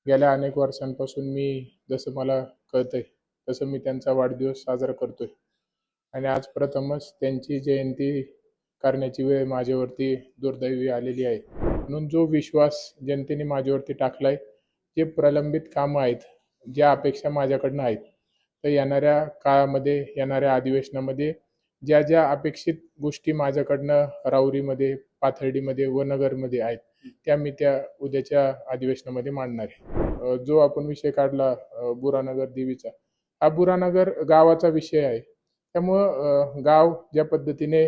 गेल्या अनेक वर्षांपासून मी जसं मला कळतंय तसं मी त्यांचा वाढदिवस साजरा करतोय आणि आज प्रथमच त्यांची जयंती करण्याची वेळ माझ्यावरती दुर्दैवी आलेली आहे. म्हणून जो विश्वास जनतेने माझ्यावरती टाकलाय, जे प्रलंबित कामं आहेत, ज्या अपेक्षा माझ्याकडनं आहेत, तर येणाऱ्या काळामध्ये, येणाऱ्या अधिवेशनामध्ये ज्या अपेक्षित गोष्टी माझ्याकडनं राऊरीमध्ये, पाथर्डीमध्ये व नगरमध्ये आहेत, त्या उद्याच्या अधिवेशनामध्ये मांडणार आहे. जो आपण विषय काढला बुरानगर देवीचा, हा बुरानगर गावाचा विषय आहे. त्यामुळं गाव ज्या पद्धतीने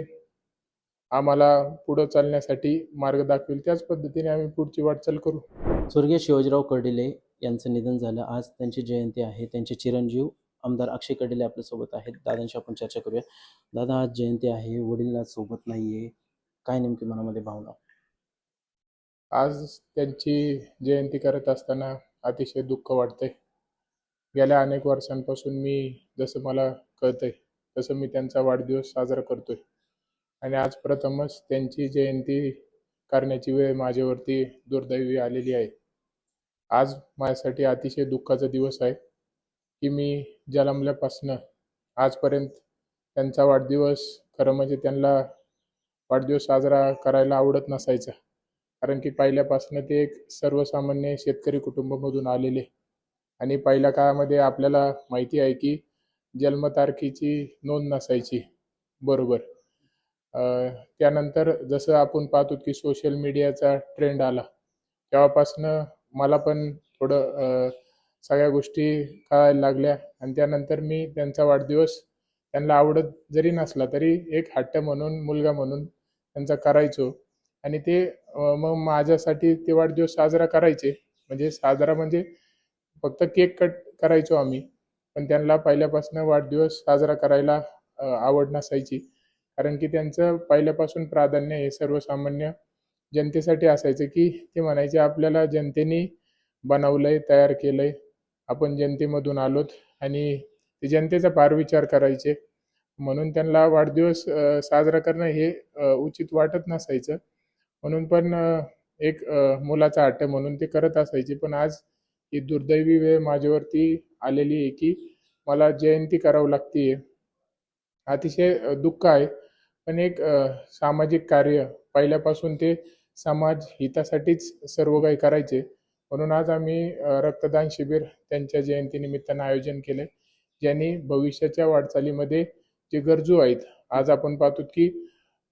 आम्हाला पुढं चालण्यासाठी मार्ग दाखवेल, त्याच पद्धतीने आम्ही पुढची वाटचाल करू. स्वर्गीय शिवाजीराव कर्डिले यांचं निधन झालं. आज त्यांची जयंती आहे. त्यांचे चिरंजीव आमदार अक्षय कर्डिले आपल्यासोबत आहेत. दादांशी आपण चर्चा करूया. दादा, आज जयंती आहे, वडील आज सोबत नाहीये, काय नेमकी मनामध्ये भावना? आज त्यांची जयंती करत असताना अतिशय दुःख वाटतंय. गेल्या अनेक वर्षांपासून मी जसं मला कळतंय तसं मी त्यांचा वाढदिवस साजरा करतोय आणि आज प्रथमच त्यांची जयंती करण्याची वेळ माझ्यावरती दुर्दैवी आलेली आहे. आज माझ्यासाठी अतिशय दुःखाचा दिवस आहे की मी जन्मल्यापासनं आजपर्यंत त्यांचा वाढदिवस, खरं म्हणजे त्यांना वाढदिवस साजरा करायला आवडत नसायचा. कारण की पहिल्यापासून ते एक सर्वसामान्य शेतकरी कुटुंबामधून आलेले आणि पहिल्या काळामध्ये आपल्याला माहिती आहे की जन्मतारखेची नोंद नसायची बरोबर. त्यानंतर जसं आपण पाहतो की सोशल मीडियाचा ट्रेंड आला, तेव्हापासनं मला पण थोडं सगळ्या गोष्टी कळायला लागल्या आणि त्यानंतर मी त्यांचा वाढदिवस त्यांना आवडत जरी नसला तरी एक हट्ट म्हणून, मुलगा म्हणून त्यांचा करायचो आणि ते मग माझ्यासाठी ते वाढदिवस साजरा करायचे. म्हणजे साजरा म्हणजे फक्त केक कट करायचो आम्ही. पण त्यांना पहिल्यापासून वाढदिवस साजरा करायला आवड नसायची. कारण की त्यांचं पहिल्यापासून प्राधान्य हे सर्वसामान्य जनतेसाठी असायचं की ते म्हणायचे, आपल्याला जनतेने बनवलंय, तयार केलंय. आपण जनतेमधून आलोत आणि ते जनतेचा फार विचार करायचे. म्हणून त्यांना वाढदिवस साजरा करणं हे उचित वाटत नसायचं. म्हणून पण एक मुलाचा हट्ट म्हणून ते करत असायचे. पण आज ही दुर्दैवी वेळ माझ्यावरती आलेली आहे की मला जयंती करावी लागते. अतिशय दुःख आहे. पण एक सामाजिक कार्य पहिल्यापासून ते समाज हितासाठीच सर्व काही करायचे. म्हणून आज आम्ही रक्तदान शिबिर त्यांच्या जयंतीनिमित्तानं आयोजन केलं, ज्यांनी भविष्याच्या वाटचालीमध्ये जे गरजू आहेत, आज आपण पाहतो की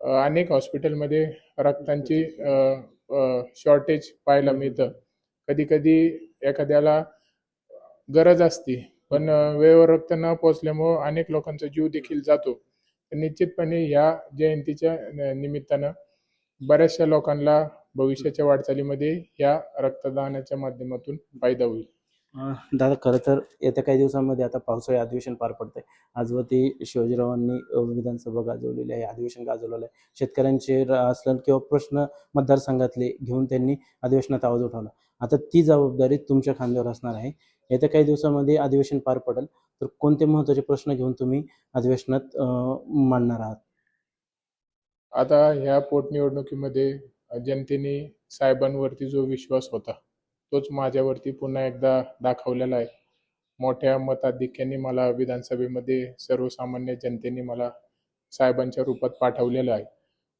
अनेक हॉस्पिटलमध्ये रक्तांची शॉर्टेज पाहायला मिळतं. कधी-कधी एखाद्याला गरज असते, पण वेळेवर रक्त न पोहोचल्यामुळं अनेक लोकांचा जीव देखील जातो. तर निश्चितपणे ह्या जयंतीच्या निमित्तानं बऱ्याचशा लोकांना भविष्याच्या वाटचालीमध्ये या रक्तदानाच्या माध्यमातून फायदा होईल. दादा, खरं तर येत्या काही दिवसांमध्ये आता पावसाळी अधिवेशन पार पडतंय. आजवरती शिवाजीरावांनी विधानसभा गाजवलेली आहे, अधिवेशन गाजवलेलं आहे. शेतकऱ्यांचे असलं किंवा प्रश्न मतदारसंघातले घेऊन त्यांनी अधिवेशनात आवाज उठवला. आता ती जबाबदारी तुमच्या खांद्यावर असणार आहे. येत्या काही दिवसांमध्ये अधिवेशन पार पडेल, तर कोणते महत्त्वाचे प्रश्न घेऊन तुम्ही अधिवेशनात मांडणार आहात? आता ह्या पोटनिवडणुकीमध्ये जनतेने साहेबांवरती जो विश्वास होता, तोच माझ्यावरती पुन्हा एकदा दाखवलेला आहे. मोठ्या मताधिक्याने मला विधानसभेमध्ये सर्वसामान्य जनतेने मला साहेबांच्या रूपात पाठवलेलं आहे.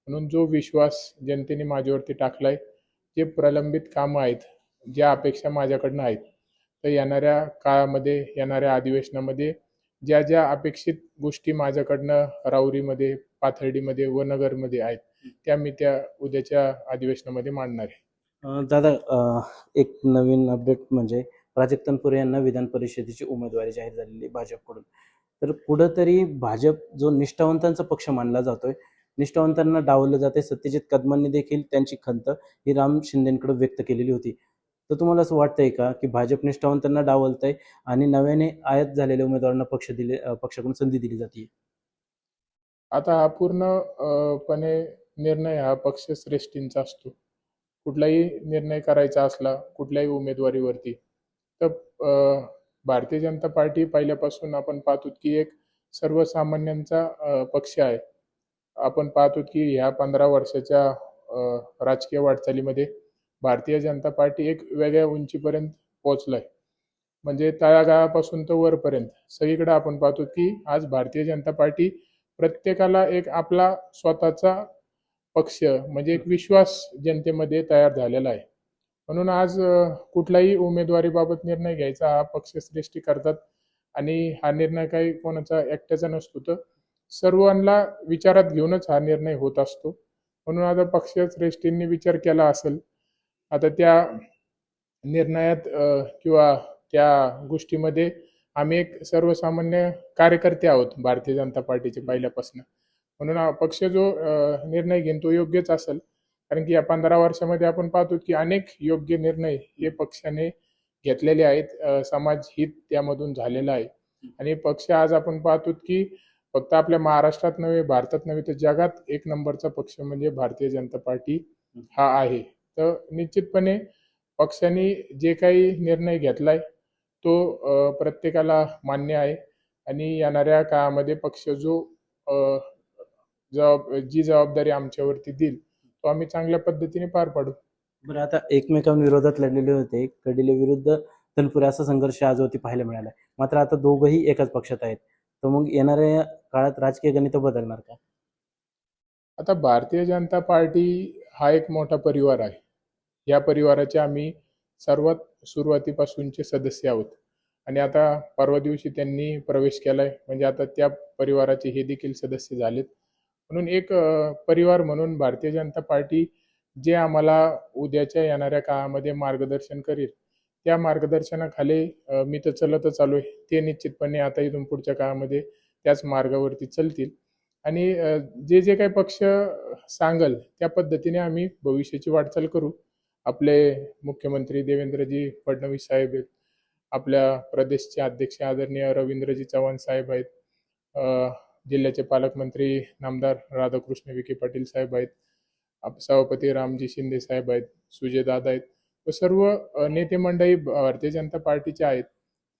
म्हणून जो विश्वास जनतेने माझ्यावरती टाकलाय, जे प्रलंबित कामं आहेत, ज्या अपेक्षा माझ्याकडनं आहेत, तर येणाऱ्या काळामध्ये, येणाऱ्या अधिवेशनामध्ये ज्या अपेक्षित गोष्टी माझ्याकडनं राऊरीमध्ये, पाथर्डीमध्ये व नगरमध्ये आहेत, त्या उद्याच्या अधिवेशनामध्ये मांडणार आहे. दादा, एक नवीन अपडेट म्हणजे प्राजक्त तनपुरे यांना विधान परिषदेची उमेदवारी जाहीर झालेली आहे भाजपकडून. तर कुठंतरी भाजप जो निष्ठावंतांचा पक्ष मानला जातोय, निष्ठावंतांना डावललं जाते. सत्यजित कदमांनी देखील त्यांची खंत ही राम शिंदेकडे व्यक्त केलेली होती. तर तुम्हाला असं वाटतंय का की भाजप निष्ठावंतांना डावलतंय आणि नव्याने आयात झालेल्या उमेदवारांना पक्षाकडून संधी दिली जाते? आता हा पूर्णपणे निर्णय हा पक्षश्रेष्ठींचा असतो. कुठलाही निर्णय करायचा असला कुठल्याही उमेदवारीवरती, तर भारतीय जनता पार्टी पहिल्यापासून आपण पाहतो की एक सर्वसामान्यांचा पक्ष आहे. आपण पाहतो की ह्या 15 वर्षाच्या राजकीय वाटचालीमध्ये भारतीय जनता पार्टी एक वेगळ्या उंचीपर्यंत पोहोचलाय. म्हणजे तळागाळापासून तर वरपर्यंत सगळीकडे आपण पाहतो की आज भारतीय जनता पार्टी प्रत्येकाला एक आपला स्वतःचा पक्ष म्हणजे एक विश्वास जनतेमध्ये तयार झालेला आहे. म्हणून आज कुठलाही उमेदवारीबाबत निर्णय घ्यायचा हा पक्षश्रेष्ठी करतात आणि हा निर्णय काही कोणाचा एकट्याचा नसतो, तर सर्वांना विचारात घेऊनच हा निर्णय होत असतो. म्हणून आता पक्षश्रेष्ठींनी विचार केला असेल. आता त्या निर्णयात किंवा त्या गोष्टीमध्ये आम्ही एक सर्वसामान्य कार्यकर्ते आहोत भारतीय जनता पार्टीचे पहिल्यापासून. म्हणून हा पक्ष जो निर्णय घेईन तो योग्यच असेल. कारण की या 15 वर्षामध्ये आपण पाहतो की अनेक योग्य निर्णय हे पक्षाने घेतलेले आहेत. समाजहित त्यामधून झालेलं आहे आणि पक्ष आज आपण पाहतो की फक्त आपल्या महाराष्ट्रात नव्हे, भारतात नव्हे, तर जगात एक नंबरचा पक्ष म्हणजे भारतीय जनता पार्टी हा आहे. तर निश्चितपणे पक्षाने जे काही निर्णय घेतलाय तो प्रत्येकाला मान्य आहे आणि येणाऱ्या काळामध्ये पक्ष जो जी जबाबदारी आमच्यावरती देईल तो आम्ही चांगल्या पद्धतीने पार पाडू. बरं, आता एकमेकांविरोधात लढलेले होते. कडिले विरुद्ध तनपुरे असा संघर्ष आजवरती पाहायला मिळाला. मात्र आता दोघंही एकाच पक्षात आहेत. तर मग येणाऱ्या काळात राजकीय गणित बदलणार का? आता भारतीय जनता पार्टी हा एक मोठा परिवार आहे. या परिवाराचे आम्ही सर्वात सुरुवातीपासूनचे सदस्य आहोत आणि आता परवा दिवशी त्यांनी प्रवेश केलाय. म्हणजे आता त्या परिवाराचे हे देखील सदस्य झालेत. म्हणून एक परिवार म्हणून भारतीय जनता पार्टी जे आम्हाला उद्याच्या येणाऱ्या काळामध्ये मार्गदर्शन करेल, त्या मार्गदर्शनाखाली मी तर चालतच आलोय. ते निश्चितपणे आता इथून पुढच्या काळामध्ये त्याच मार्गावरती चालतील आणि जे जे काही पक्ष सांगल त्या पद्धतीने आम्ही भविष्याची वाटचाल करू. आपले मुख्यमंत्री देवेंद्रजी फडणवीस साहेब आहेत. आपल्या प्रदेशचे अध्यक्ष आदरणीय रवींद्रजी चव्हाण साहेब आहेत. जिल्ह्याचे पालकमंत्री नामदार राधाकृष्ण विखे पाटील साहेब आहेत. सभापती रामजी शिंदे साहेब आहेत. सुजयदादा आहेत. व सर्व नेते मंडळी भारतीय जनता पार्टीचे आहेत.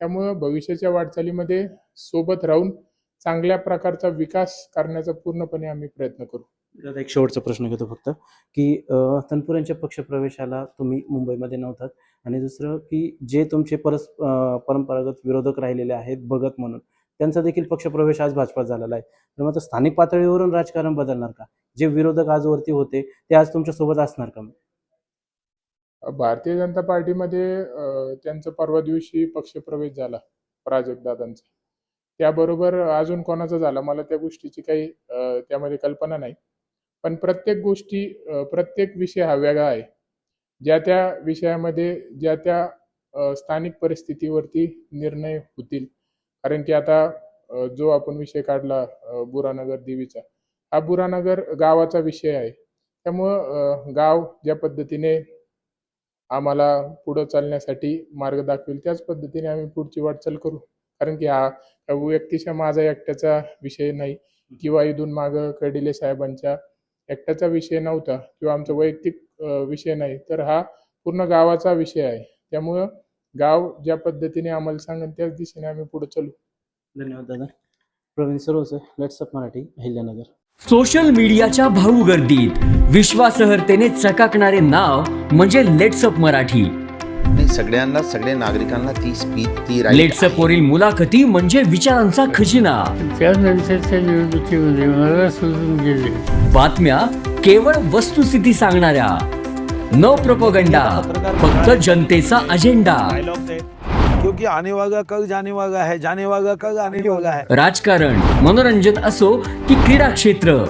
त्यामुळं भविष्याच्या वाटचालीमध्ये सोबत राहून चांगल्या प्रकारचा विकास करण्याचा पूर्णपणे आम्ही प्रयत्न करू. आता एक शेवटचा प्रश्न घेतो फक्त की तनपुरेंच्या पक्षप्रवेशाला तुम्ही मुंबईमध्ये नव्हतात आणि दुसरं की जे तुमचे परंपरागत विरोधक राहिलेले आहेत भगत म्हणून, त्यांचा देखील पक्षप्रवेश आज भाजपात झालेला आहे. तर मग स्थानिक पातळीवरून राजकारण बदलणार का? जे विरोधक आजवरती होते ते आज तुमच्या सोबत असणार का? भारतीय जनता पार्टीमध्ये त्यांचा परवा दिवशी पक्षप्रवेश झाला प्राजक्तदादांचा. त्याबरोबर अजून कोणाचा झाला मला त्या गोष्टीची काही त्यामध्ये कल्पना नाही. पण प्रत्येक विषय हा वेगळा आहे. ज्या त्या विषयामध्ये ज्या त्या स्थानिक परिस्थितीवरती निर्णय होतील. कारण की आता जो आपण विषय काढला बुरानगर देवीचा, हा बुरानगर गावाचा विषय आहे. त्यामुळं गाव ज्या पद्धतीने आम्हाला पुढं चालण्यासाठी मार्ग दाखवेल त्याच पद्धतीने आम्ही पुढची वाटचाल करू. कारण की हा व्यक्तिशः माझा एकट्याचा विषय नाही किंवा इथून मागं कडिले साहेबांच्या एकट्याचा विषय नव्हता किंवा आमचा वैयक्तिक विषय नाही, तर हा पूर्ण गावाचा विषय आहे. त्यामुळं गाव ज्या पद्धतीने आम्हाला सांगेल त्याच दिशेने आम्ही पुढे चालू. धन्यवाद दादा. Praveen Sarose, let's up Marathi, Ahilyanagar. Social मीडियाच्या भाऊ गर्दीत विश्वासार्हतेने चकाकणारे नाव म्हणजे लेट्स अप मराठी. सगळ्या नागरिकांना ती स्पीच ती लेट्स अप वरील मुलाखती म्हणजे विचारांचा खजिना. त्यानंतरच्या निवडणुकीमध्ये मला सोडून गेले. बातम्या केवळ वस्तुस्थिती सांगणाऱ्या, न प्रोपगंडा, फक्त जनतेचा अजेंडा. क्योंकि आने वाला कल जाने वाला है, जाने वाला कल आने वाला है. राजकारण, मनोरंजन असो की क्रीडा क्षेत्र,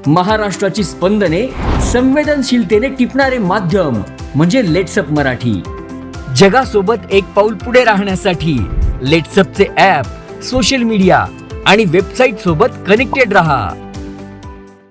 महाराष्ट्राची स्पंदने संवेदनशीलतेने टिपणारे माध्यम म्हणजे लेट्स अप मराठी. जगासोबत एक पाऊल पुढे राहण्यासाठी लेट्स अपचे ॲप, सोशल मीडिया आणि वेबसाईट सोबत कनेक्टेड रहा.